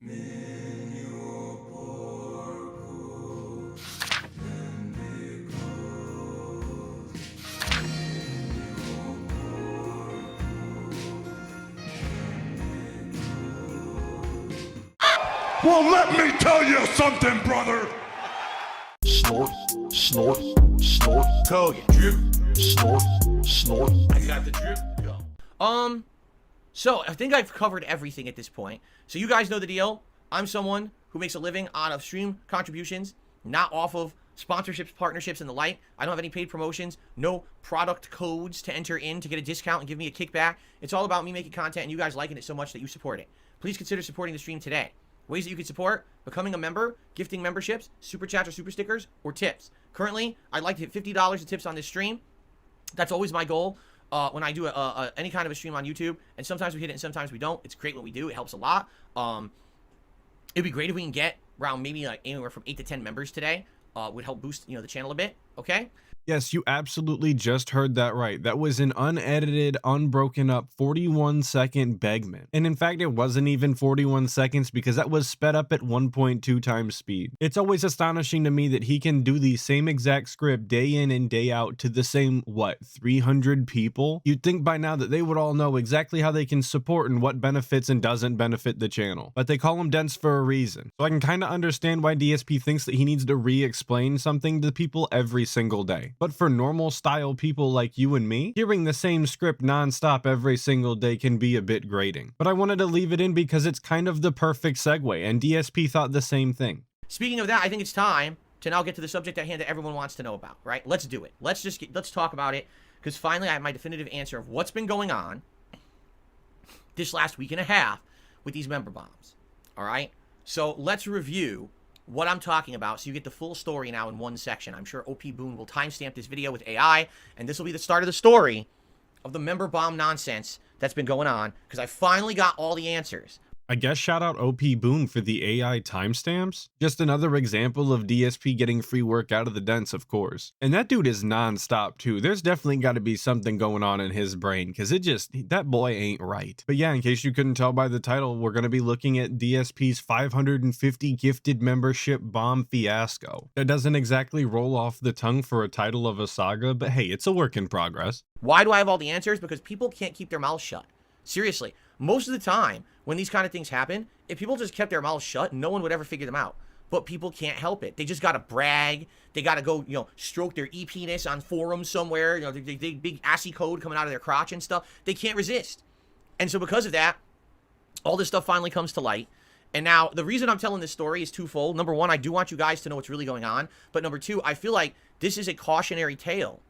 Well, let me tell you something, brother. Snort, snort, snort. Code drip. Snort, snort. I got the drip. Go. So I think I've covered everything at this point. So you guys know the deal. I'm someone who makes a living out of stream contributions, not off of sponsorships, partnerships, and the like. I don't have any paid promotions, no product codes to enter in to get a discount and give me a kickback. It's all about me making content and you guys liking it so much that you support it. Please consider supporting the stream today. Ways that you can support: becoming a member, gifting memberships, super chats or super stickers, or tips. Currently, I'd like to hit $50 of tips on this stream. That's always my goal when I do any kind of a stream on YouTube. And sometimes we hit it and sometimes we don't. It's great when we do. It helps a lot. It'd be great if we can get around maybe like anywhere from 8 to 10 members today. Would help boost, the channel a bit. Okay? Yes, you absolutely just heard that right. That was an unedited, unbroken up 41-second Begman. And in fact, it wasn't even 41 seconds because that was sped up at 1.2 times speed. It's always astonishing to me that he can do the same exact script day in and day out to the same, 300 people? You'd think by now that they would all know exactly how they can support and what benefits and doesn't benefit the channel. But they call him dense for a reason. So I can kind of understand why DSP thinks that he needs to re-explain something to people every single day. But for normal style people like you and me, hearing the same script non-stop every single day can be a bit grating. But I wanted to leave it in because it's kind of the perfect segue, and DSP thought the same thing. Speaking of that, I think it's time to now get to the subject at hand that everyone wants to know about, right? Let's do it. Let's talk about it, because finally I have my definitive answer of what's been going on this last week and a half with these member bombs. All right? So let's review what I'm talking about so you get the full story now in one section. I'm sure OP Boone will timestamp this video with AI, and this will be the start of the story of the member bomb nonsense that's been going on, because I finally got all the answers. I guess shout out OP Boone for the AI timestamps. Just another example of DSP getting free work out of the dents, of course. And that dude is non-stop too. There's definitely got to be something going on in his brain, because that boy ain't right. But yeah, in case you couldn't tell by the title, we're going to be looking at DSP's 550 gifted membership bomb fiasco. That doesn't exactly roll off the tongue for a title of a saga, but hey, it's a work in progress. Why do I have all the answers? Because people can't keep their mouths shut. Seriously, most of the time when these kind of things happen, if people just kept their mouths shut, no one would ever figure them out. But people can't help it. They just got to brag. They got to go, stroke their e-penis on forums somewhere. The big assy code coming out of their crotch and stuff. They can't resist. And so because of that, all this stuff finally comes to light. And now the reason I'm telling this story is twofold. Number one, I do want you guys to know what's really going on. But number two, I feel like this is a cautionary tale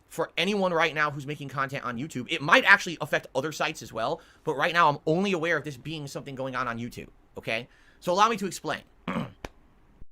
for anyone right now who's making content on YouTube. It might actually affect other sites as well, but right now I'm only aware of this being something going on YouTube, okay? So allow me to explain.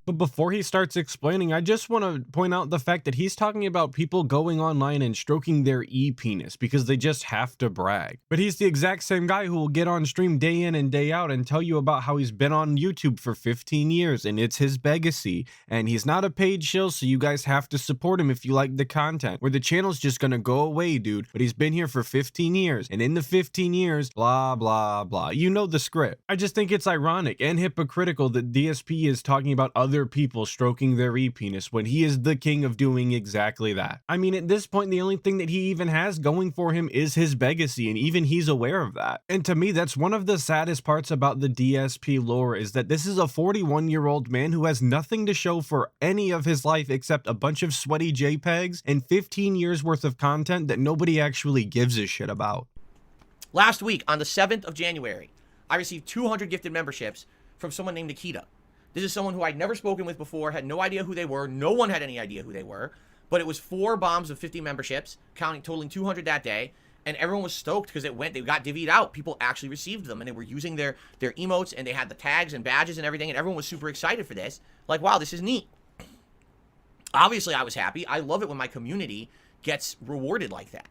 But before he starts explaining, I just want to point out the fact that he's talking about people going online and stroking their e-penis because they just have to brag. But he's the exact same guy who will get on stream day in and day out and tell you about how he's been on YouTube for 15 years and it's his legacy. And he's not a paid shill, so you guys have to support him if you like the content. Where the channel's just gonna go away, dude. But he's been here for 15 years. And in the 15 years, blah, blah, blah. You know the script. I just think it's ironic and hypocritical that DSP is talking about other people stroking their e-penis when he is the king of doing exactly that. I mean, at this point, the only thing that he even has going for him is his legacy, and even he's aware of that. And to me, that's one of the saddest parts about the DSP lore, is that this is a 41-year-old man who has nothing to show for any of his life except a bunch of sweaty JPEGs and 15 years worth of content that nobody actually gives a shit about. Last week, on the 7th of January, I received 200 gifted memberships from someone named Nikita. This is someone who I'd never spoken with before, had no idea who they were. No one had any idea who they were. But it was 4 bombs of 50 memberships, totaling 200 that day. And everyone was stoked because they got divvied out. People actually received them, and they were using their emotes, and they had the tags and badges and everything, and everyone was super excited for this. Like, wow, this is neat. Obviously, I was happy. I love it when my community gets rewarded like that.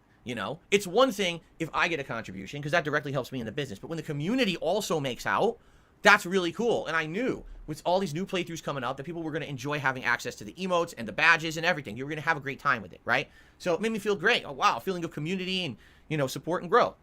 It's one thing if I get a contribution, because that directly helps me in the business. But when the community also makes out, that's really cool. And I knew with all these new playthroughs coming up that people were going to enjoy having access to the emotes and the badges and everything. You were going to have a great time with it, right? So it made me feel great. Oh, wow, feeling of community and, support and grow.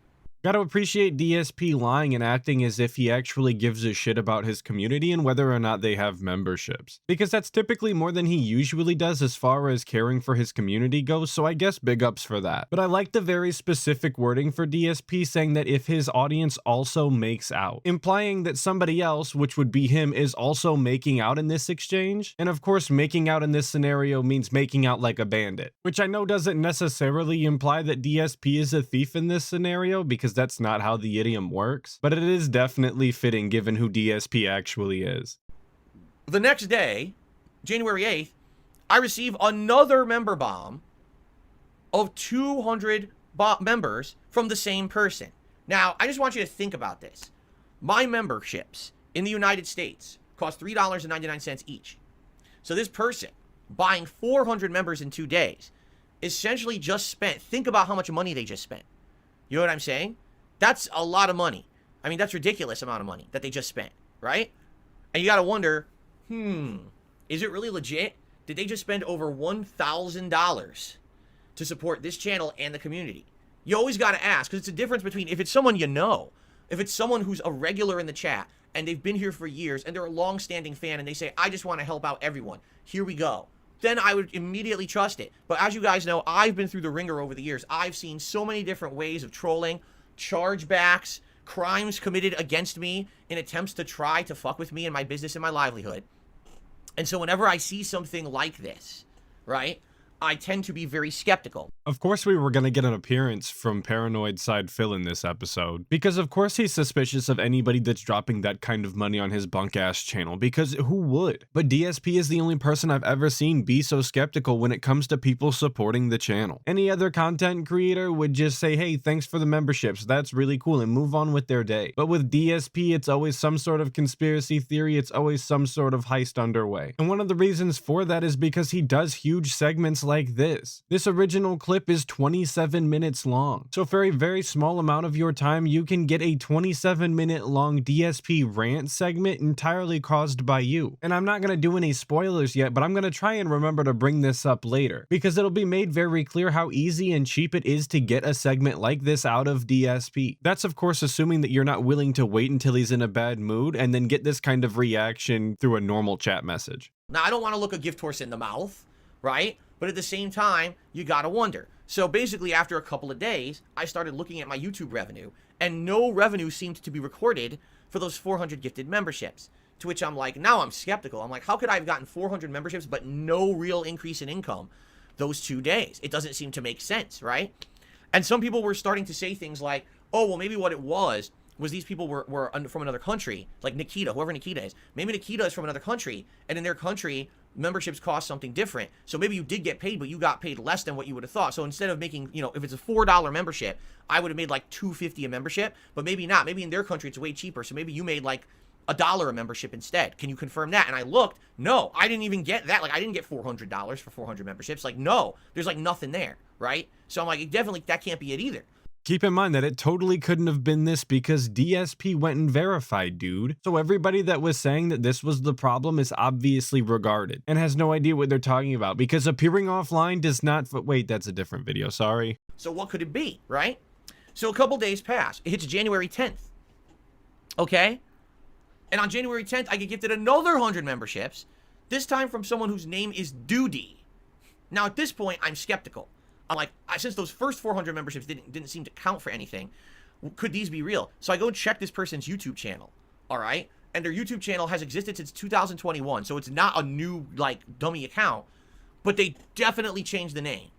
Gotta appreciate DSP lying and acting as if he actually gives a shit about his community and whether or not they have memberships. Because that's typically more than he usually does as far as caring for his community goes, so I guess big ups for that. But I like the very specific wording for DSP saying that if his audience also makes out, implying that somebody else, which would be him, is also making out in this exchange. And of course, making out in this scenario means making out like a bandit, which I know doesn't necessarily imply that DSP is a thief in this scenario, because that's not how the idiom works, but it is definitely fitting given who DSP actually is. The next day, January 8th, I receive another member bomb of 200 members from the same person. Now, I just want you to think about this. My memberships in the United States cost $3.99 each. So this person buying 400 members in 2 days essentially just spent, think about how much money they just spent. You know what I'm saying? That's a lot of money. I mean, that's a ridiculous amount of money that they just spent, right? And you got to wonder, is it really legit? Did they just spend over $1,000 to support this channel and the community? You always got to ask, because it's a difference between if it's someone you know, if it's someone who's a regular in the chat and they've been here for years and they're a long-standing fan and they say, I just want to help out everyone. Here we go. Then I would immediately trust it. But as you guys know, I've been through the ringer over the years. I've seen so many different ways of trolling, chargebacks, crimes committed against me in attempts to try to fuck with me and my business and my livelihood. And so whenever I see something like this, right, I tend to be very skeptical. Of course we were gonna get an appearance from Paranoid Side Phil in this episode, because of course he's suspicious of anybody that's dropping that kind of money on his bunk-ass channel, because who would? But DSP is the only person I've ever seen be so skeptical when it comes to people supporting the channel. Any other content creator would just say, hey, thanks for the memberships, that's really cool, and move on with their day. But with DSP, it's always some sort of conspiracy theory, it's always some sort of heist underway. And one of the reasons for that is because he does huge segments like this. This original clip is 27 minutes long. So for a very small amount of your time, you can get a 27-minute long DSP rant segment entirely caused by you. And I'm not going to do any spoilers yet, but I'm going to try and remember to bring this up later, because it'll be made very clear how easy and cheap it is to get a segment like this out of DSP. That's of course assuming that you're not willing to wait until he's in a bad mood and then get this kind of reaction through a normal chat message. Now, I don't want to look a gift horse in the mouth, right? But at the same time, you gotta wonder. So basically, after a couple of days, I started looking at my YouTube revenue, and no revenue seemed to be recorded for those 400 gifted memberships. To which I'm like, now I'm skeptical. I'm like, how could I have gotten 400 memberships but no real increase in income those 2 days? It doesn't seem to make sense, right? And some people were starting to say things like, oh, well, maybe what it was these people were from another country, like Nikita, whoever Nikita is. Maybe Nikita is from another country, and in their country, memberships cost something different. So maybe you did get paid, but you got paid less than what you would have thought. So instead of making, you know, if it's a $4 membership, I would have made like $2.50 a membership, but maybe not. Maybe in their country, it's way cheaper. So maybe you made like $1 a membership instead. Can you confirm that? And I looked, no, I didn't even get that. Like, I didn't get $400 for 400 memberships. Like, no, there's like nothing there, right? So I'm like, definitely, that can't be it either. Keep in mind that it totally couldn't have been this because DSP went and verified, dude. So everybody that was saying that this was the problem is obviously regarded and has no idea what they're talking about, because appearing offline does not... Wait, that's a different video, sorry. So what could it be, right? So a couple days pass. It hits January 10th. Okay? And on January 10th, I get gifted another 100 memberships, this time from someone whose name is Duty. Now, at this point, I'm skeptical. I'm like, since those first 400 memberships didn't seem to count for anything, could these be real? So I go check this person's YouTube channel, all right? And their YouTube channel has existed since 2021, so it's not a new, like, dummy account, but they definitely changed the name.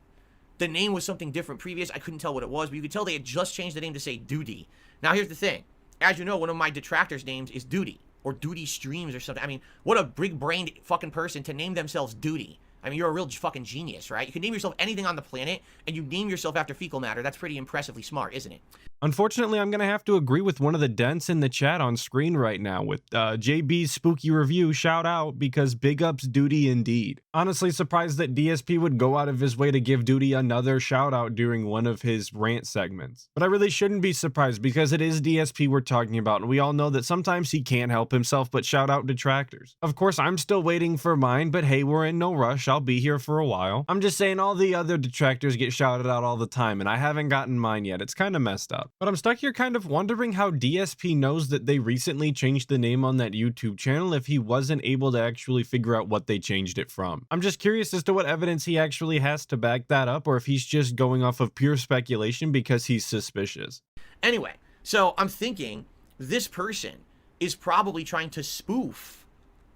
The name was something different previous. I couldn't tell what it was, but you could tell they had just changed the name to say Duty. Now, here's the thing. As you know, one of my detractors' names is Duty, or Duty Streams or something. I mean, what a big-brained fucking person to name themselves Duty. I mean, you're a real fucking genius, right? You can name yourself anything on the planet, and you name yourself after fecal matter. That's pretty impressively smart, isn't it? Unfortunately, I'm going to have to agree with one of the dents in the chat on screen right now with JB's Spooky Review. Shout out, because big ups Duty indeed. Honestly surprised that DSP would go out of his way to give Duty another shout out during one of his rant segments. But I really shouldn't be surprised, because it is DSP we're talking about, and we all know that sometimes he can't help himself but shout out detractors. Of course, I'm still waiting for mine, but hey, we're in no rush. I'll be here for a while. I'm just saying all the other detractors get shouted out all the time, and I haven't gotten mine yet. It's kind of messed up. up. But I'm stuck here kind of wondering how DSP knows that they recently changed the name on that YouTube channel if he wasn't able to actually figure out what they changed it from. I'm just curious as to what evidence he actually has to back that up, or if he's just going off of pure speculation because he's suspicious. Anyway, so I'm thinking this person is probably trying to spoof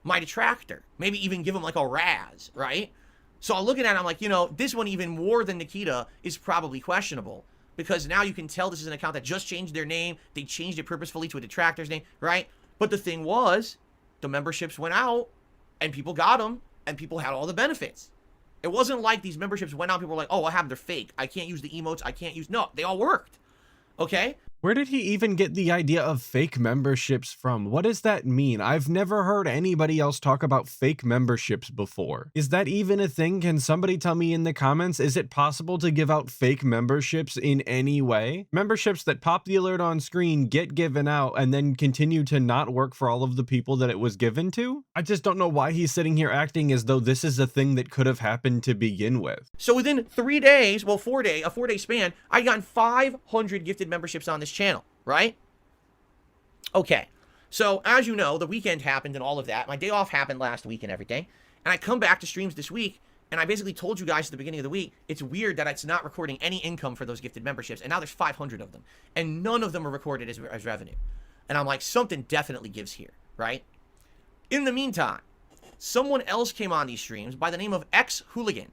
my detractor. Maybe even give him like a razz, right? So I'm looking at it, I'm like, you know, this one even more than Nikita is probably questionable. Because now you can tell this is an account that just changed their name. They changed it purposefully to a detractor's name, right? But the thing was, the memberships went out, and people got them, and people had all the benefits. It wasn't like these memberships went out, people were like, oh, what happened? They're fake. I can't use the emotes. I can't use... No, they all worked. Okay? Where did he even get the idea of fake memberships from? What does that mean? I've never heard anybody else talk about fake memberships before. Is that even a thing? Can somebody tell me in the comments? Is it possible to give out fake memberships in any way? Memberships that pop the alert on screen, get given out, and then continue to not work for all of the people that it was given to? I just don't know why he's sitting here acting as though this is a thing that could have happened to begin with. So within 3 days, well, a 4-day span, I got 500 gifted memberships on this channel, right? Okay, so as you know, the weekend happened and all of that. My day off happened last week and everything. And I come back to streams this week, and I basically told you guys at the beginning of the week, it's weird that it's not recording any income for those gifted memberships. And now there's 500 of them. And none of them are recorded as revenue. And I'm like, something definitely gives here, right? In the meantime, someone else came on these streams by the name of X Hooligan.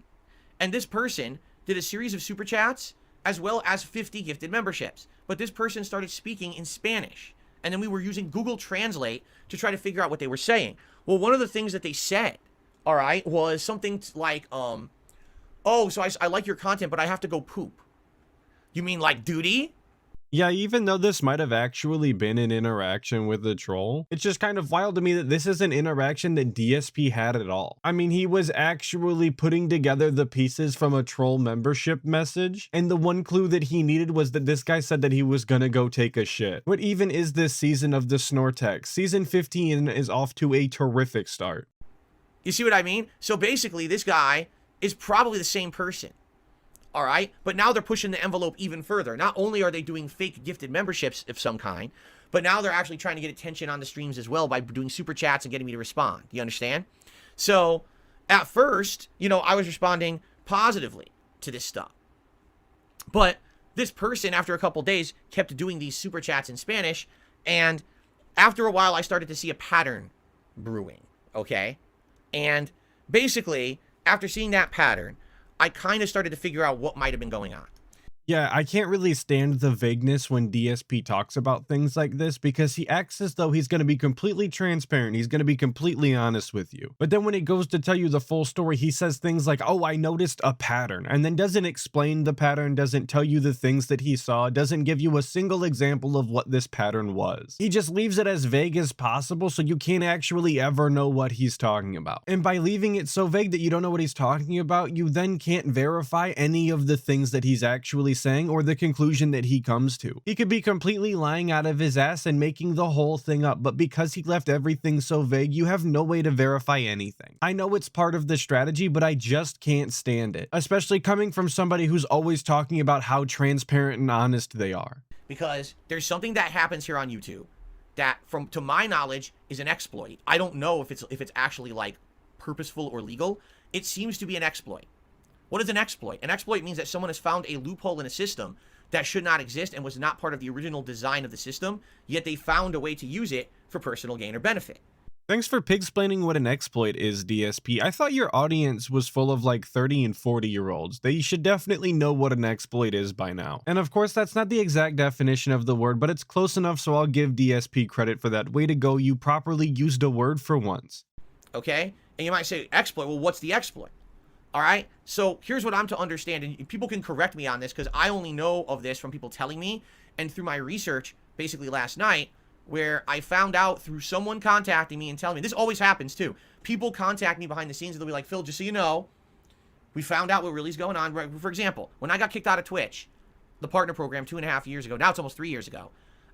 And this person did a series of super chats as well as 50 gifted memberships. But this person started speaking in Spanish. And then we were using Google Translate to try to figure out what they were saying. Well, one of the things that they said, all right, was something like, oh, so I like your content, but I have to go poop. You mean like duty? Yeah, even though this might have actually been an interaction with the troll, it's just kind of wild to me that this is an interaction that DSP had at all. I mean, he was actually putting together the pieces from a troll membership message, and the one clue that he needed was that this guy said that he was gonna go take a shit. What even is this season of the Snortex? Season 15 is off to a terrific start. You see what I mean? So basically, this guy is probably the same person. All right, but now they're pushing the envelope even further. Not only are they doing fake gifted memberships of some kind, but now they're actually trying to get attention on the streams as well by doing super chats and getting me to respond. You understand? So at first, you know, I was responding positively to this stuff. But this person, after a couple days, kept doing these super chats in Spanish. And after a while, I started to see a pattern brewing. Okay? And basically, after seeing that pattern, I kind of started to figure out what might have been going on. Yeah, I can't really stand the vagueness when DSP talks about things like this because he acts as though he's going to be completely transparent. He's going to be completely honest with you. But then when it goes to tell you the full story, he says things like, oh, I noticed a pattern, and then doesn't explain the pattern, doesn't tell you the things that he saw, doesn't give you a single example of what this pattern was. He just leaves it as vague as possible so you can't actually ever know what he's talking about. And by leaving it so vague that you don't know what he's talking about, you then can't verify any of the things that he's actually saying or the conclusion that he comes to. He could be completely lying out of his ass and making the whole thing up, but because he left everything so vague, you have no way to verify anything. I know it's part of the strategy, but I just can't stand it, especially coming from somebody who's always talking about how transparent and honest they are. Because there's something that happens here on YouTube that, to my knowledge, is an exploit. I don't know if it's actually like purposeful or legal. It seems to be an exploit. What is an exploit? An exploit means that someone has found a loophole in a system that should not exist and was not part of the original design of the system, yet they found a way to use it for personal gain or benefit. Thanks for pig-splaining what an exploit is, DSP. I thought your audience was full of like 30 and 40-year-olds. They should definitely know what an exploit is by now. And of course, that's not the exact definition of the word, but it's close enough, so I'll give DSP credit for that. Way to go, you properly used a word for once. Okay? And you might say, exploit, well, what's the exploit? All right, so here's what I'm to understand, and people can correct me on this because I only know of this from people telling me and through my research basically last night, where I found out through someone contacting me and telling me, this always happens too. People contact me behind the scenes and they'll be like, Phil, just so you know, we found out what really is going on. For example, when I got kicked out of Twitch, the partner program 2.5 years ago, now it's almost 3 years ago.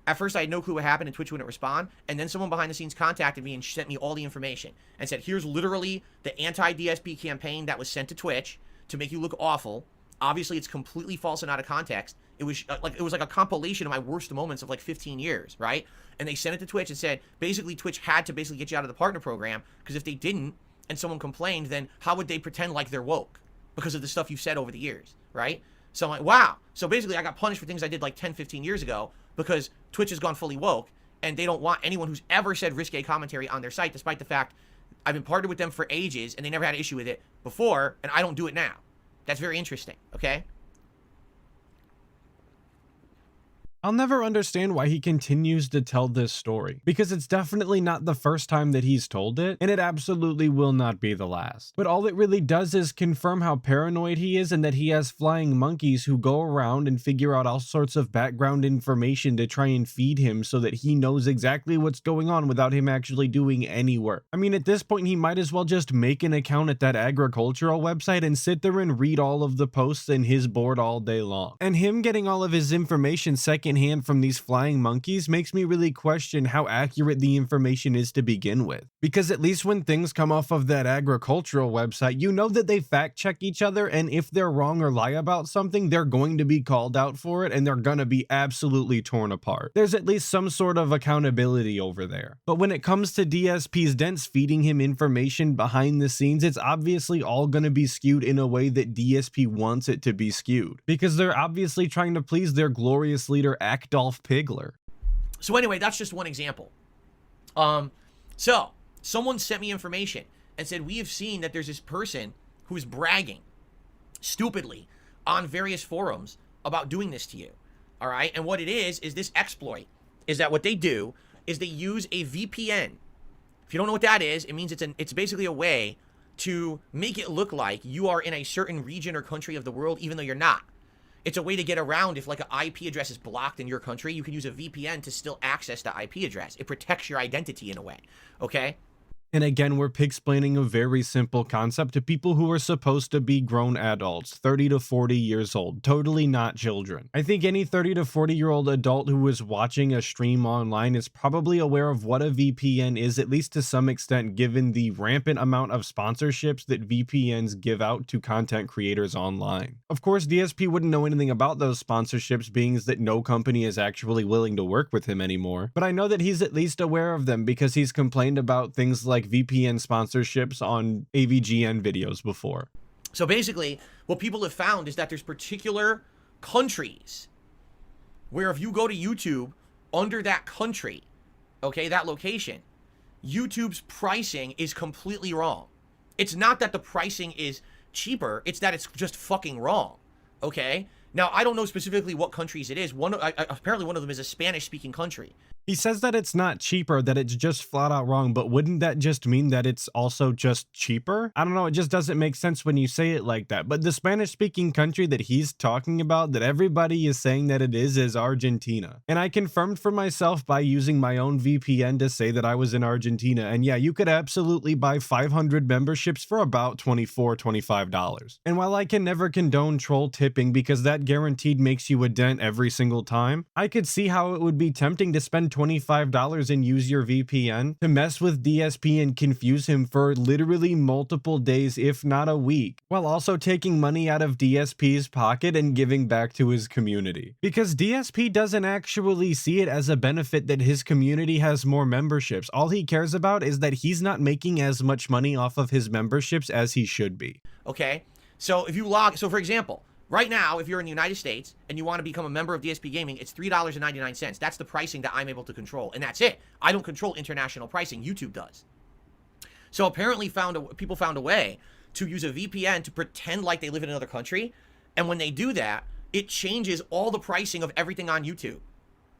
At first, I had no clue what happened and Twitch wouldn't respond. And then someone behind the scenes contacted me and sent me all the information and said, here's literally the anti-DSP campaign that was sent to Twitch to make you look awful. Obviously, it's completely false and out of context. It was like a compilation of my worst moments of like 15 years, right? And they sent it to Twitch and said, basically Twitch had to basically get you out of the partner program, because if they didn't and someone complained, then how would they pretend like they're woke because of the stuff you've said over the years, right? So I'm like, wow. So basically I got punished for things I did like 10, 15 years ago because Twitch has gone fully woke, and they don't want anyone who's ever said risque commentary on their site, despite the fact I've been partnered with them for ages and they never had an issue with it before, and I don't do it now. That's very interesting, okay? I'll never understand why he continues to tell this story, because it's definitely not the first time that he's told it, and it absolutely will not be the last. But all it really does is confirm how paranoid he is, and that he has flying monkeys who go around and figure out all sorts of background information to try and feed him so that he knows exactly what's going on without him actually doing any work. I mean, at this point, he might as well just make an account at that agricultural website and sit there and read all of the posts in his board all day long. And him getting all of his information secondhand from these flying monkeys makes me really question how accurate the information is to begin with. Because at least when things come off of that agricultural website, you know that they fact check each other, and if they're wrong or lie about something, they're going to be called out for it, and they're gonna be absolutely torn apart. There's at least some sort of accountability over there. But when it comes to DSP's dents feeding him information behind the scenes, it's obviously all gonna be skewed in a way that DSP wants it to be skewed, because they're obviously trying to please their glorious leader Dolph Pigler. So anyway, that's just one example. So someone sent me information and said, we have seen that there's this person who's bragging stupidly on various forums about doing this to you. All right. And what it is this exploit is that what they do is they use a VPN. If you don't know what that is, it means it's basically a way to make it look like you are in a certain region or country of the world, even though you're not. It's a way to get around if like an IP address is blocked in your country, you can use a VPN to still access the IP address. It protects your identity in a way, okay? And again, we're pig-splaining a very simple concept to people who are supposed to be grown adults, 30 to 40 years old, totally not children. I think any 30 to 40-year-old adult who is watching a stream online is probably aware of what a VPN is, at least to some extent, given the rampant amount of sponsorships that VPNs give out to content creators online. Of course, DSP wouldn't know anything about those sponsorships, being that no company is actually willing to work with him anymore, but I know that he's at least aware of them because he's complained about things like VPN sponsorships on AVGN videos before. So basically, what people have found is that there's particular countries where if you go to YouTube under that country, okay, that location, YouTube's pricing is completely wrong. It's not that the pricing is cheaper, it's that it's just fucking wrong, okay? Now, I don't know specifically what countries it is. Apparently one of them is a Spanish-speaking country. He says that it's not cheaper, that it's just flat out wrong, but wouldn't that just mean that it's also just cheaper? I don't know, it just doesn't make sense when you say it like that. But the Spanish-speaking country that he's talking about, that everybody is saying that it is Argentina. And I confirmed for myself by using my own VPN to say that I was in Argentina. And yeah, you could absolutely buy 500 memberships for about $24, $25. And while I can never condone troll tipping because that guaranteed makes you a dent every single time, I could see how it would be tempting to spend $25 and use your VPN to mess with DSP and confuse him for literally multiple days, if not a week, while also taking money out of DSP's pocket and giving back to his community. Because DSP doesn't actually see it as a benefit that his community has more memberships. All he cares about is that he's not making as much money off of his memberships as he should be. Okay, so if you so for example, right now, if you're in the United States and you want to become a member of DSP Gaming, it's $3.99. That's the pricing that I'm able to control, and that's it. I don't control international pricing. YouTube does. So apparently people found a way to use a VPN to pretend like they live in another country, and when they do that, it changes all the pricing of everything on YouTube.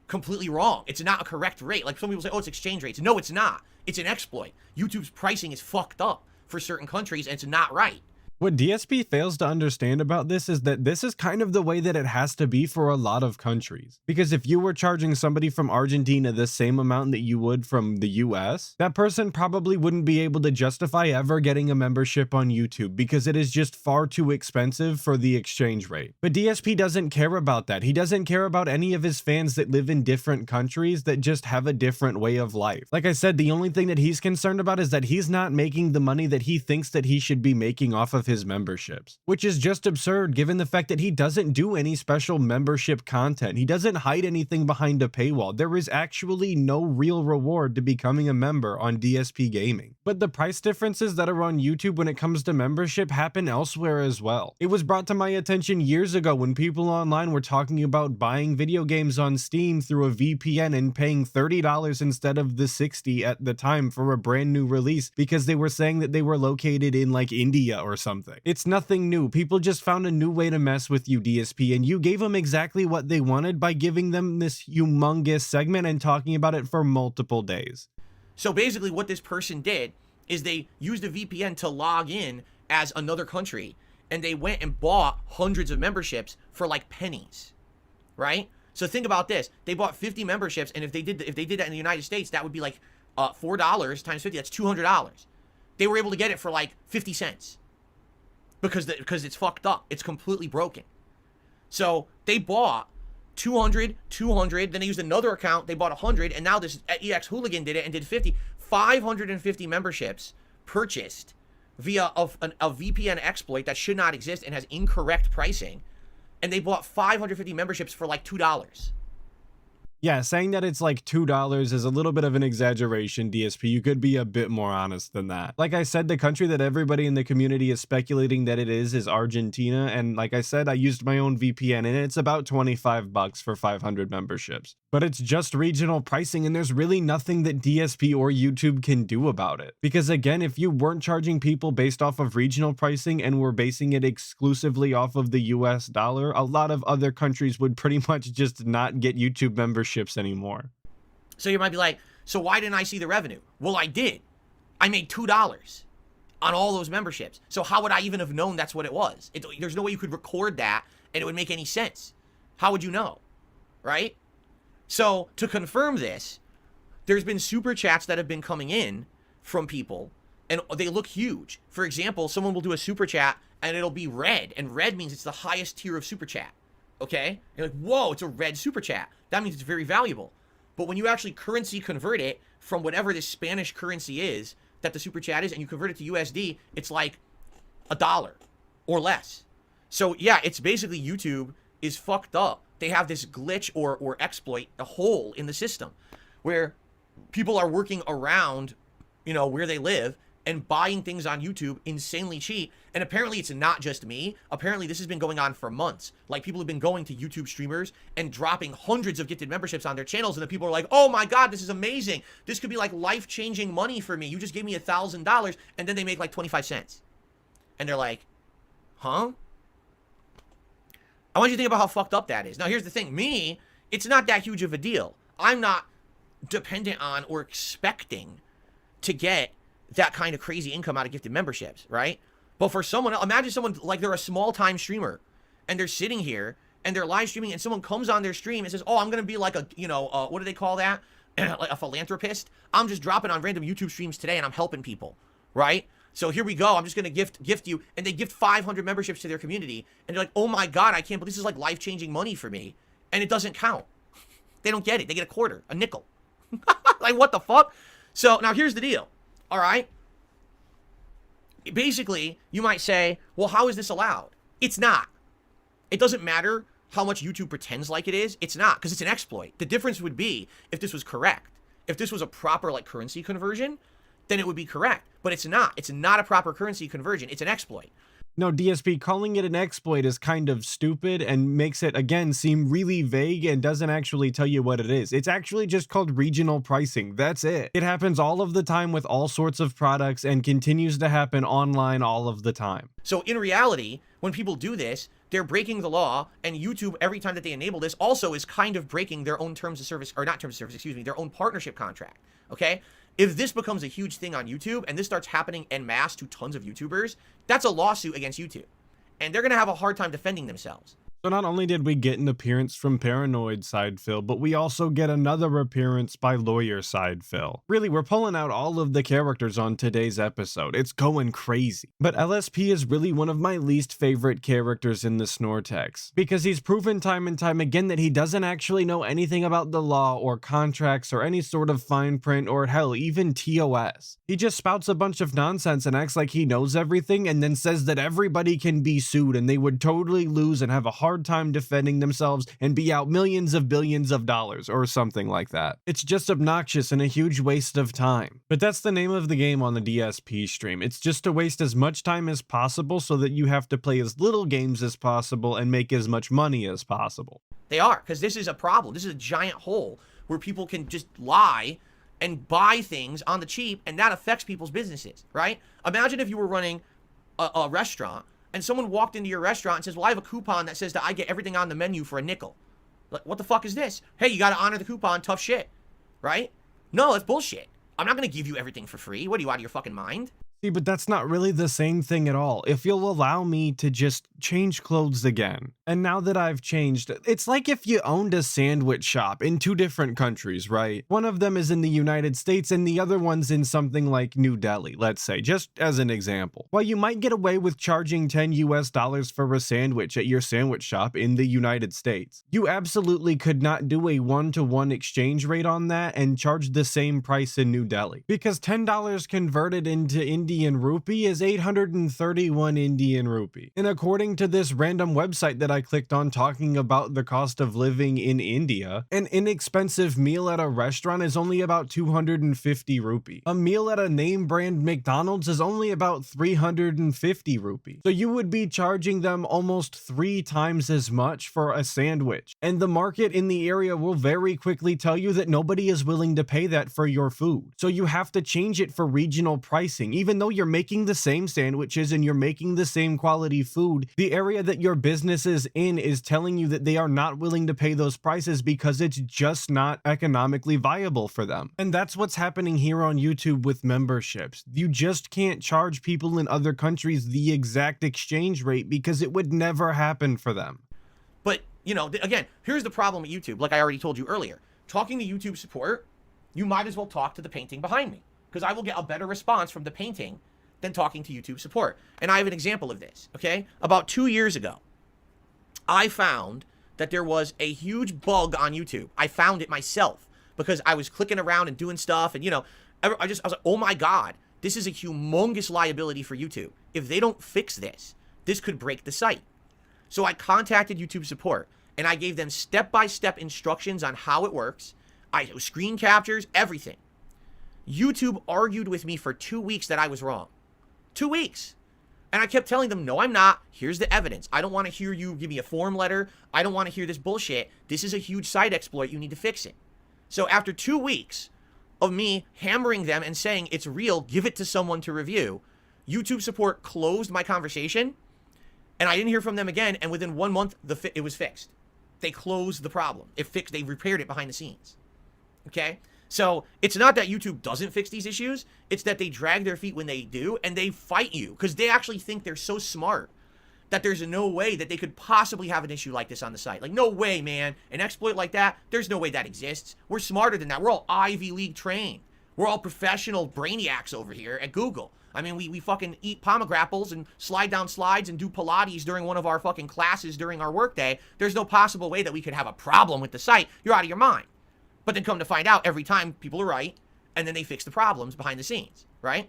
Completely wrong. It's not a correct rate. Like some people say, oh, it's exchange rates. No, it's not. It's an exploit. YouTube's pricing is fucked up for certain countries, and it's not right. What DSP fails to understand about this is that this is kind of the way that it has to be for a lot of countries. Because if you were charging somebody from Argentina the same amount that you would from the US, that person probably wouldn't be able to justify ever getting a membership on YouTube because it is just far too expensive for the exchange rate. But DSP doesn't care about that. He doesn't care about any of his fans that live in different countries that just have a different way of life. Like I said, the only thing that he's concerned about is that he's not making the money that he thinks that he should be making off of of his memberships, which is just absurd given the fact that he doesn't do any special membership content. He doesn't hide anything behind a paywall. There is actually no real reward to becoming a member on DSP Gaming. But the price differences that are on YouTube when it comes to membership happen elsewhere as well. It was brought to my attention years ago when people online were talking about buying video games on Steam through a VPN and paying $30 instead of the $60 at the time for a brand new release because they were saying that they were located in like India or something. It's nothing new. People just found a new way to mess with you, DSP, and you gave them exactly what they wanted by giving them this humongous segment and talking about it for multiple days. So basically what this person did is they used a VPN to log in as another country, and they went and bought hundreds of memberships for like pennies, right? So think about this. They bought 50 memberships, and if they did that in the United States, that would be like $4 times 50, that's $200. They were able to get it for like 50 cents because it's fucked up. It's completely broken. So they bought 200, then they used another account, they bought 100, and now this EX Hooligan did it and did 50. 550 memberships purchased via a VPN exploit that should not exist and has incorrect pricing, and they bought 550 memberships for like $2. Yeah, saying that it's like $2 is a little bit of an exaggeration, DSP. You could be a bit more honest than that. Like I said, the country that everybody in the community is speculating that it is Argentina. And like I said, I used my own VPN and it's about $25 for 500 memberships. But it's just regional pricing and there's really nothing that DSP or YouTube can do about it. Because again, if you weren't charging people based off of regional pricing and were basing it exclusively off of the US dollar, a lot of other countries would pretty much just not get YouTube memberships anymore. So you might be like, so why didn't I see the revenue? Well, I did. I made $2 on all those memberships. So how would I even have known that's what it was? There's no way you could record that and it would make any sense. How would you know? Right? So to confirm this, there's been super chats that have been coming in from people and they look huge. For example, someone will do a super chat and it'll be red, and red means it's the highest tier of super chat. Okay? You're like, whoa, it's a red super chat. That means it's very valuable. But when you actually currency convert it from whatever this Spanish currency is that the super chat is, and you convert it to USD, it's like $1 or less. So yeah, it's basically YouTube is fucked up. They have this glitch or exploit, a hole in the system where people are working around, where they live and buying things on YouTube insanely cheap. And apparently it's not just me. Apparently this has been going on for months. Like people have been going to YouTube streamers and dropping hundreds of gifted memberships on their channels. And the people are like, oh my God, this is amazing. This could be like life-changing money for me. You just gave me $1,000. And then they make like 25 cents. And they're like, huh? I want you to think about how fucked up that is. Now here's the thing. Me, it's not that huge of a deal. I'm not dependent on or expecting to get that kind of crazy income out of gifted memberships, right? But for someone else, imagine someone like they're a small time streamer and they're sitting here and they're live streaming and someone comes on their stream and says, oh, I'm going to be like a, what do they call that? Like a philanthropist. I'm just dropping on random YouTube streams today and I'm helping people, right? So here we go. I'm just going to gift you. And they gift 500 memberships to their community. And they're like, oh my God, I can't believe this is like life-changing money for me. And it doesn't count. They don't get it. They get a quarter, a nickel. Like, what the fuck? So now here's the deal. All right. Basically, you might say, well, how is this allowed? It's not. It doesn't matter how much YouTube pretends like it is. It's not, because it's an exploit. The difference would be if this was correct. If this was a proper like currency conversion, then it would be correct. But it's not. It's not a proper currency conversion. It's an exploit. No, DSP, calling it an exploit is kind of stupid and makes it, again, seem really vague and doesn't actually tell you what it is. It's actually just called regional pricing. That's it. It happens all of the time with all sorts of products and continues to happen online all of the time. So in reality, when people do this, they're breaking the law, and YouTube, every time that they enable this, also is kind of breaking their own terms of service, or not terms of service, excuse me, their own partnership contract, okay? If this becomes a huge thing on YouTube and this starts happening en masse to tons of YouTubers, that's a lawsuit against YouTube. And they're going to have a hard time defending themselves. So not only did we get an appearance from Paranoid Side Phil, but we also get another appearance by Lawyer Side Phil. Really, we're pulling out all of the characters on today's episode. It's going crazy. But LSP is really one of my least favorite characters in the Snortex, because he's proven time and time again that he doesn't actually know anything about the law or contracts or any sort of fine print or hell, even TOS. He just spouts a bunch of nonsense and acts like he knows everything and then says that everybody can be sued and they would totally lose and have a hard time defending themselves and be out millions of billions of dollars or something like that. It's just obnoxious and a huge waste of time. But that's the name of the game on the DSP stream. It's just to waste as much time as possible so that you have to play as little games as possible and make as much money as possible. They are, because this is a problem. This is a giant hole where people can just lie and buy things on the cheap, and that affects people's businesses, right? Imagine if you were running a restaurant and someone walked into your restaurant and says, well, I have a coupon that says that I get everything on the menu for a nickel. Like, what the fuck is this? Hey, you got to honor the coupon, tough shit, right? No, that's bullshit. I'm not going to give you everything for free. What are you, out of your fucking mind? See, but that's not really the same thing at all. If you'll allow me to just change clothes again. And now that I've changed, it's like if you owned a sandwich shop in 2 different countries, right? One of them is in the United States and the other one's in something like New Delhi, let's say, just as an example. While you might get away with charging $10 for a sandwich at your sandwich shop in the United States, you absolutely could not do a 1-to-1 exchange rate on that and charge the same price in New Delhi. Because $10 converted into Indian rupee is 831 Indian rupee. And according to this random website that I clicked on talking about the cost of living in India, an inexpensive meal at a restaurant is only about 250 rupee. A meal at a name brand McDonald's is only about 350 rupee. So you would be charging them almost 3 times as much for a sandwich. And the market in the area will very quickly tell you that nobody is willing to pay that for your food. So you have to change it for regional pricing. Even though you're making the same sandwiches and you're making the same quality food, the area that your business is in is telling you that they are not willing to pay those prices because it's just not economically viable for them. And that's what's happening here on YouTube with memberships. You just can't charge people in other countries the exact exchange rate because it would never happen for them. But, you know, again, here's the problem with YouTube. Like I already told you earlier, talking to YouTube support, you might as well talk to the painting behind me, because I will get a better response from the painting than talking to YouTube support. And I have an example of this, okay? About 2 years ago, I found that there was a huge bug on YouTube. I found it myself because I was clicking around and doing stuff, and, you know, I was like, oh my God, this is a humongous liability for YouTube. If they don't fix this, this could break the site. So I contacted YouTube support, and I gave them step-by-step instructions on how it works. Screen captures, everything. YouTube argued with me for 2 weeks that I was wrong. 2 weeks. And I kept telling them, no, I'm not. Here's the evidence. I don't want to hear you give me a form letter. I don't want to hear this bullshit. This is a huge site exploit. You need to fix it. So after 2 weeks of me hammering them and saying it's real, give it to someone to review, YouTube support closed my conversation, and I didn't hear from them again. And within 1 month, it was fixed. They closed the problem. They repaired it behind the scenes. Okay? So it's not that YouTube doesn't fix these issues. It's that they drag their feet when they do, and they fight you because they actually think they're so smart that there's no way that they could possibly have an issue like this on the site. Like, no way, man. An exploit like that, there's no way that exists. We're smarter than that. We're all Ivy League trained. We're all professional brainiacs over here at Google. I mean, we fucking eat pomegrapples and slide down slides and do Pilates during one of our fucking classes during our workday. There's no possible way that we could have a problem with the site. You're out of your mind. But then come to find out, every time people are right, and then they fix the problems behind the scenes, right?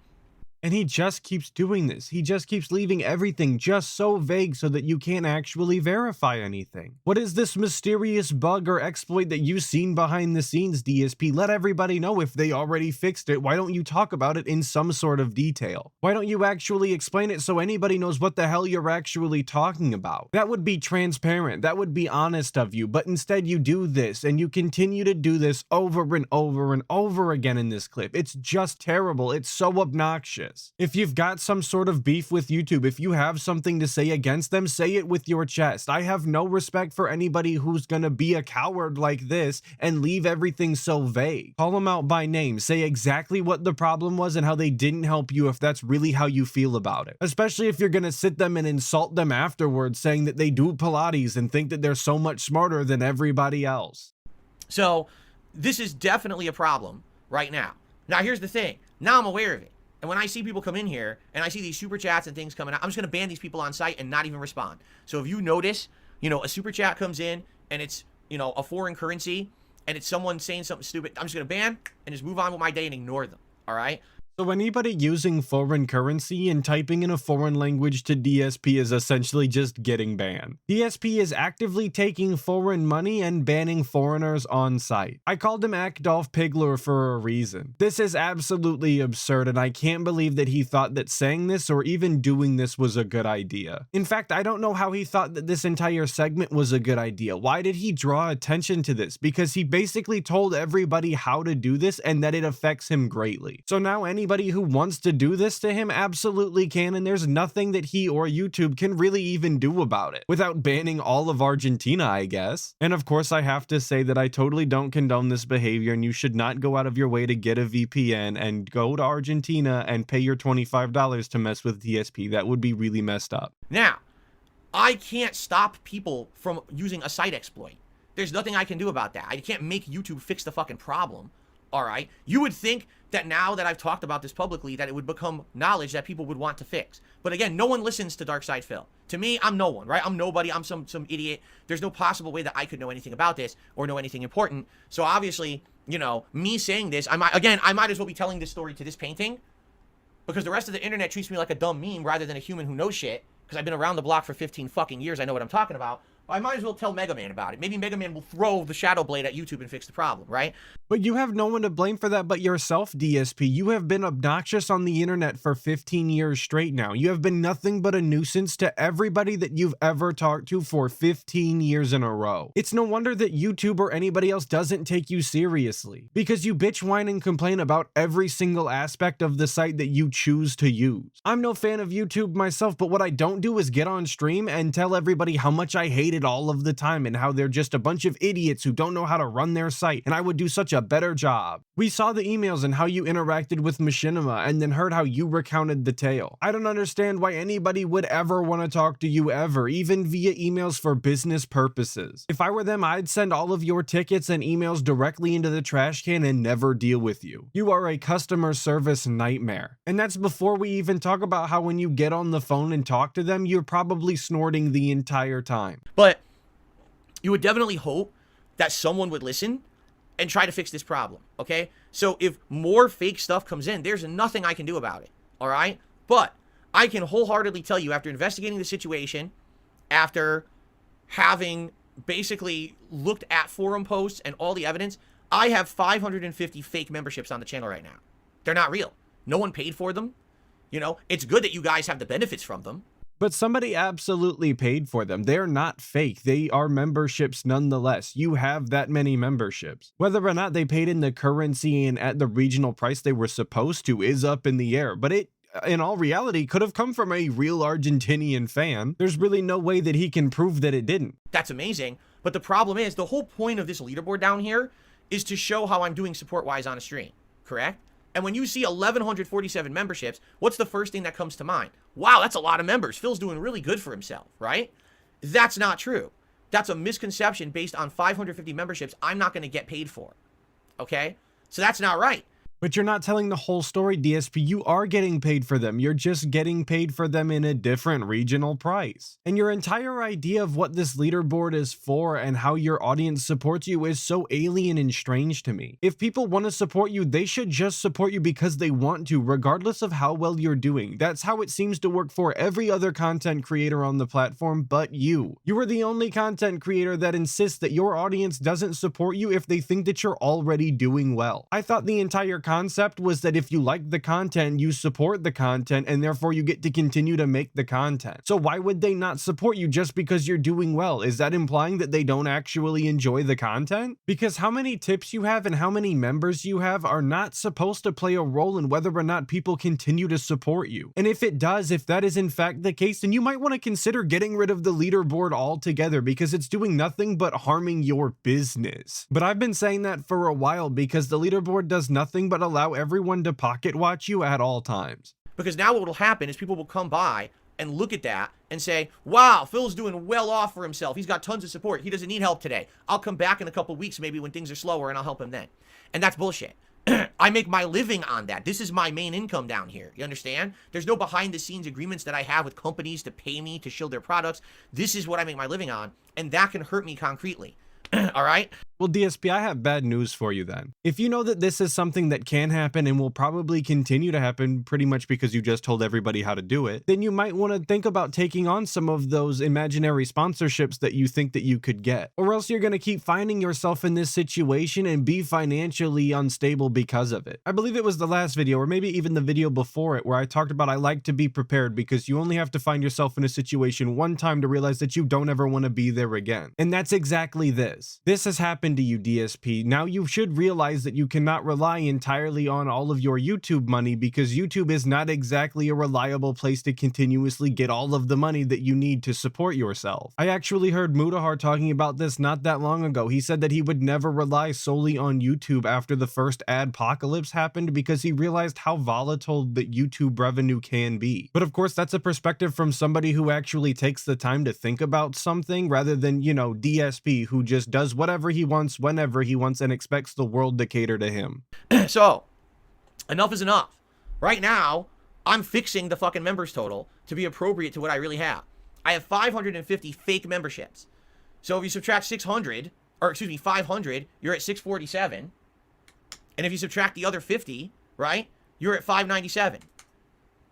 And he just keeps doing this. He just keeps leaving everything just so vague so that you can't actually verify anything. What is this mysterious bug or exploit that you've seen behind the scenes, DSP? Let everybody know if they already fixed it. Why don't you talk about it in some sort of detail? Why don't you actually explain it so anybody knows what the hell you're actually talking about? That would be transparent. That would be honest of you. But instead you do this, and you continue to do this over and over and over again in this clip. It's just terrible. It's so obnoxious. obnoxious. If you've got some sort of beef with YouTube, if you have something to say against them, say it with your chest. I have no respect for anybody who's gonna be a coward like this and leave everything so vague. Call them out by name, say exactly what the problem was and how they didn't help you if that's really how you feel about it. Especially if you're gonna sit them and insult them afterwards, saying that they do Pilates and think that they're so much smarter than everybody else. So this is definitely a problem right now. Now, here's the thing. Now I'm aware of it. And when I see people come in here and I see these super chats and things coming out, I'm just going to ban these people on site and not even respond. So if you notice, a super chat comes in and it's, a foreign currency and it's someone saying something stupid, I'm just going to ban and just move on with my day and ignore them. All right? So anybody using foreign currency and typing in a foreign language to DSP is essentially just getting banned. DSP is actively taking foreign money and banning foreigners on site. I called him Akdolf Pigler for a reason. This is absolutely absurd, and I can't believe that he thought that saying this or even doing this was a good idea. In fact, I don't know how he thought that this entire segment was a good idea. Why did he draw attention to this? Because he basically told everybody how to do this and that it affects him greatly. So now anybody who wants to do this to him absolutely can, and there's nothing that he or YouTube can really even do about it without banning all of Argentina, I guess. And of course, I have to say that I totally don't condone this behavior, and you should not go out of your way to get a VPN and go to Argentina and pay your $25 to mess with DSP. That would be really messed up. Now, I can't stop people from using a site exploit. There's nothing I can do about that. I can't make YouTube fix the fucking problem. All right. You would think that now that I've talked about this publicly, that it would become knowledge that people would want to fix. But again, no one listens to Dark Side Phil. To me, I'm no one, right? I'm nobody. I'm some idiot. There's no possible way that I could know anything about this or know anything important. So obviously, me saying this, I might as well be telling this story to this painting, because the rest of the internet treats me like a dumb meme rather than a human who knows shit, because I've been around the block for 15 fucking years. I know what I'm talking about. I might as well tell Mega Man about it. Maybe Mega Man will throw the Shadow Blade at YouTube and fix the problem, right? But you have no one to blame for that but yourself, DSP. You have been obnoxious on the internet for 15 years straight now. You have been nothing but a nuisance to everybody that you've ever talked to for 15 years in a row. It's no wonder that YouTube or anybody else doesn't take you seriously, because you bitch, whine, and complain about every single aspect of the site that you choose to use. I'm no fan of YouTube myself, but what I don't do is get on stream and tell everybody how much I hate it all of the time and how they're just a bunch of idiots who don't know how to run their site, and I would do such a better job. We saw the emails and how you interacted with Machinima, and then heard how you recounted the tale. I don't understand why anybody would ever want to talk to you ever, even via emails for business purposes. If I were them, I'd send all of your tickets and emails directly into the trash can and never deal with you. You are a customer service nightmare. And that's before we even talk about how when you get on the phone and talk to them, you're probably snorting the entire time. But you would definitely hope that someone would listen and try to fix this problem, okay? So if more fake stuff comes in, there's nothing I can do about it, all right? But I can wholeheartedly tell you, after investigating the situation, after having basically looked at forum posts and all the evidence, I have 550 fake memberships on the channel right now. They're not real. No one paid for them. It's good that you guys have the benefits from them. But somebody absolutely paid for them. They're not fake. They are memberships nonetheless. You have that many memberships. Whether or not they paid in the currency and at the regional price they were supposed to is up in the air. But it, in all reality, could have come from a real Argentinian fan. There's really no way that he can prove that it didn't. That's amazing. But the problem is, the whole point of this leaderboard down here is to show how I'm doing support-wise on a stream, correct? And when you see 1,147 memberships, what's the first thing that comes to mind? Wow, that's a lot of members. Phil's doing really good for himself, right? That's not true. That's a misconception based on 550 memberships I'm not going to get paid for, okay? So that's not right. But you're not telling the whole story, DSP. You are getting paid for them. You're just getting paid for them in a different regional price. And your entire idea of what this leaderboard is for and how your audience supports you is so alien and strange to me. If people want to support you, they should just support you because they want to, regardless of how well you're doing. That's how it seems to work for every other content creator on the platform but you. You are the only content creator that insists that your audience doesn't support you if they think that you're already doing well. I thought the entire concept was that if you like the content, you support the content, and therefore you get to continue to make the content. So why would they not support you just because you're doing well? Is that implying that they don't actually enjoy the content? Because how many tips you have and how many members you have are not supposed to play a role in whether or not people continue to support you. And if it does, if that is in fact the case, then you might want to consider getting rid of the leaderboard altogether, because it's doing nothing but harming your business. But I've been saying that for a while, because the leaderboard does nothing but allow everyone to pocket watch you at all times. Because now what will happen is people will come by and look at that and say, wow, Phil's doing well off for himself. He's got tons of support. He doesn't need help today. I'll come back in a couple weeks maybe when things are slower and I'll help him then. And that's bullshit. I make my living on that. This is my main income down here. You understand? There's no behind the scenes agreements that I have with companies to pay me to shield their products. This is what I make my living on, and that can hurt me concretely. All right? Well, DSP, I have bad news for you then. If you know that this is something that can happen and will probably continue to happen pretty much because you just told everybody how to do it, then you might want to think about taking on some of those imaginary sponsorships that you think that you could get. Or else you're going to keep finding yourself in this situation and be financially unstable because of it. I believe it was the last video, or maybe even the video before it, where I talked about I like to be prepared because you only have to find yourself in a situation one time to realize that you don't ever want to be there again. And that's exactly this. This has happened to you, DSP. Now you should realize that you cannot rely entirely on all of your YouTube money, because YouTube is not exactly a reliable place to continuously get all of the money that you need to support yourself. I actually heard Mudahar talking about this not that long ago. He said that he would never rely solely on YouTube after the first adpocalypse happened, because he realized how volatile that YouTube revenue can be. But of course, that's a perspective from somebody who actually takes the time to think about something, rather than, you know, DSP, who just does whatever he wants whenever he wants and expects the world to cater to him. So, enough is enough. Right now, I'm fixing the fucking members total to be appropriate to what I really have. I have 550 fake memberships. So if you subtract 600, or excuse me, 500, you're at 647. And if you subtract the other 50, right, you're at 597.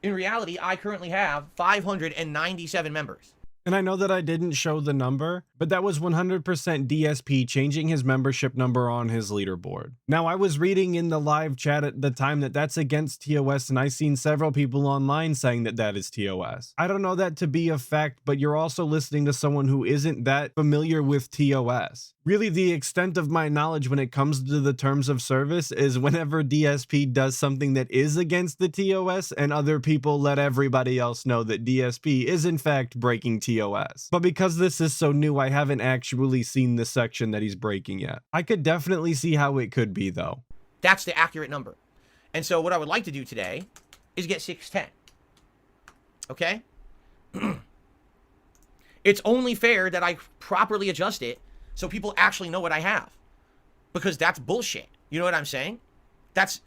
In reality, I currently have 597 members. And I know that I didn't show the number, but that was 100% DSP changing his membership number on his leaderboard. Now, I was reading in the live chat at the time that that's against TOS, and I've seen several people online saying that that is TOS. I don't know that to be a fact, but you're also listening to someone who isn't that familiar with TOS. Really, the extent of my knowledge when it comes to the terms of service is whenever DSP does something that is against the TOS, and other people let everybody else know that DSP is in fact breaking TOS. But because this is so new, I haven't actually seen the section that he's breaking yet. I could definitely see how it could be though. That's the accurate number. And so what I would like to do today is get 610. Okay? It's only fair that I properly adjust it so people actually know what I have. Because that's bullshit. You know what I'm saying? That's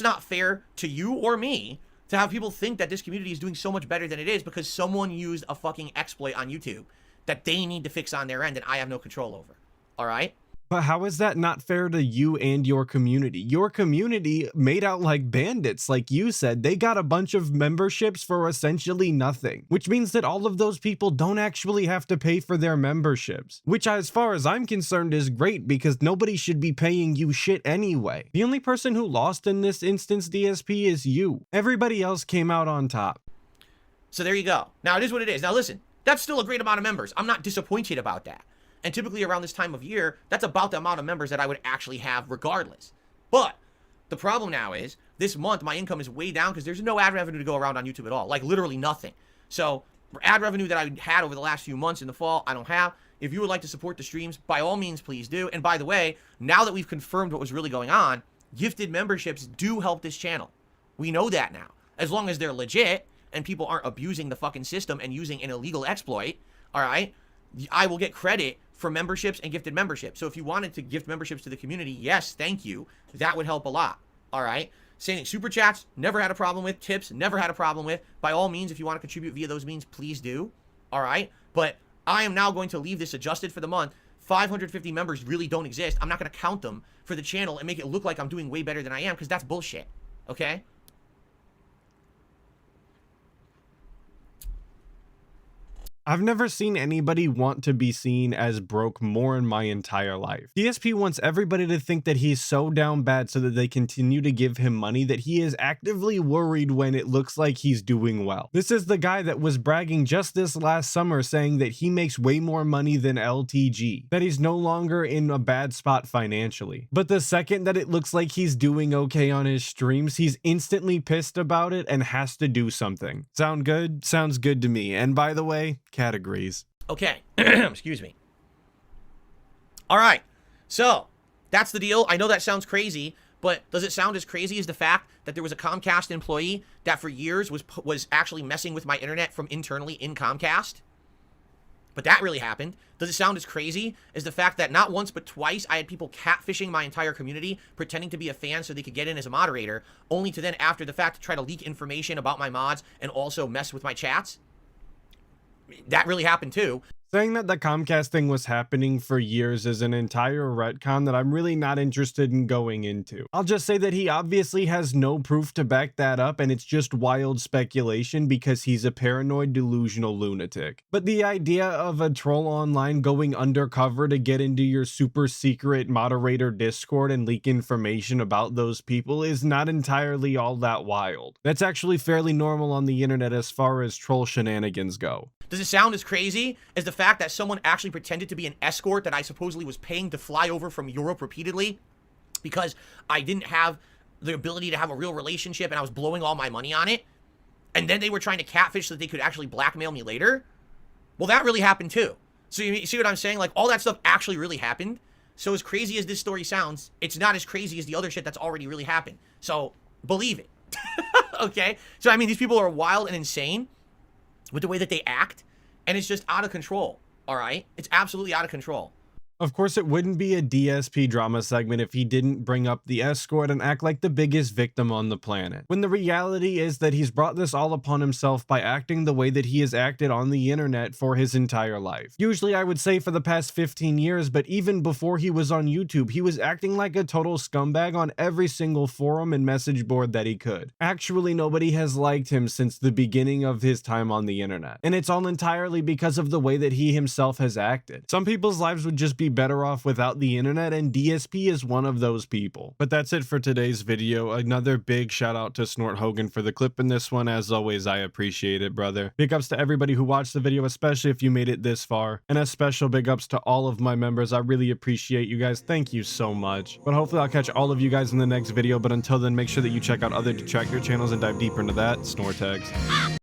not fair to you or me to have people think that this community is doing so much better than it is because someone used a fucking exploit on YouTube that they need to fix on their end and I have no control over. All right? But how is that not fair to you and your community? Your community made out like bandits, like you said. They got a bunch of memberships for essentially nothing, which means that all of those people don't actually have to pay for their memberships, which as far as I'm concerned is great because nobody should be paying you shit anyway. The only person who lost in this instance, DSP, is you. Everybody else came out on top. So there you go. Now it is what it is. Now listen, that's still a great amount of members. I'm not disappointed about that. And typically around this time of year, that's about the amount of members that I would actually have regardless. But the problem now is this month, my income is way down because there's no ad revenue to go around on YouTube at all. Like literally nothing. So ad revenue that I had over the last few months in the fall, I don't have. If you would like to support the streams, by all means, please do. And by the way, now that we've confirmed what was really going on, gifted memberships do help this channel. We know that now. As long as they're legit and people aren't abusing the fucking system and using an illegal exploit, all right, I will get credit for memberships and gifted memberships. So if you wanted to gift memberships to the community, yes, thank you. That would help a lot. All right. Same thing. Super chats, never had a problem with. Tips, never had a problem with. By all means, if you want to contribute via those means, please do. All right. But I am now going to leave this adjusted for the month. 550 members really don't exist. I'm not going to count them for the channel and make it look like I'm doing way better than I am because that's bullshit. Okay. I've never seen anybody want to be seen as broke more in my entire life. DSP wants everybody to think that he's so down bad so that they continue to give him money that he is actively worried when it looks like he's doing well. This is the guy that was bragging just this last summer saying that he makes way more money than LTG, that he's no longer in a bad spot financially. But the second that it looks like he's doing okay on his streams, he's instantly pissed about it and has to do something. Sound good? Sounds good to me. And by the way, categories. Okay. Excuse me. All right. So that's the deal. I know that sounds crazy, but does it sound as crazy as the fact that there was a Comcast employee that for years was actually messing with my internet from internally in Comcast? But that really happened. Does it sound as crazy as the fact that not once but twice I had people catfishing my entire community, pretending to be a fan so they could get in as a moderator, only to then after the fact try to leak information about my mods and also mess with my chats? That really happened too. Saying that the Comcast thing was happening for years is an entire retcon that I'm really not interested in going into. I'll just say that he obviously has no proof to back that up, and it's just wild speculation because he's a paranoid, delusional lunatic. But the idea of a troll online going undercover to get into your super secret moderator Discord and leak information about those people is not entirely all that wild. That's actually fairly normal on the internet as far as troll shenanigans go. Does it sound as crazy as the fact that someone actually pretended to be an escort that I supposedly was paying to fly over from Europe repeatedly because I didn't have the ability to have a real relationship and I was blowing all my money on it? And then they were trying to catfish so that they could actually blackmail me later? Well, that really happened too. So you see what I'm saying? Like, all that stuff actually really happened. So as crazy as this story sounds, it's not as crazy as the other shit that's already really happened. So believe it. Okay? So I mean, these people are wild and insane with the way that they act, and it's just out of control. All right, it's absolutely out of control. Of course, it wouldn't be a DSP drama segment if he didn't bring up the escort and act like the biggest victim on the planet, when the reality is that he's brought this all upon himself by acting the way that he has acted on the internet for his entire life. Usually I would say for the past 15 years, but even before he was on YouTube, he was acting like a total scumbag on every single forum and message board that he could. Actually, nobody has liked him since the beginning of his time on the internet, and it's all entirely because of the way that he himself has acted. Some people's lives would just be better off without the internet, and DSP is one of those people. But that's it for today's video. Another big shout out to Snort Hogan for the clip in this one. As always, I appreciate it, brother. Big ups to everybody who watched the video, especially if you made it this far, and a special big ups to all of my members. I really appreciate you guys. Thank you so much. But hopefully I'll catch all of you guys in the next video, but until then, make sure that you check out other Detractor channels and dive deeper into that. Snortags.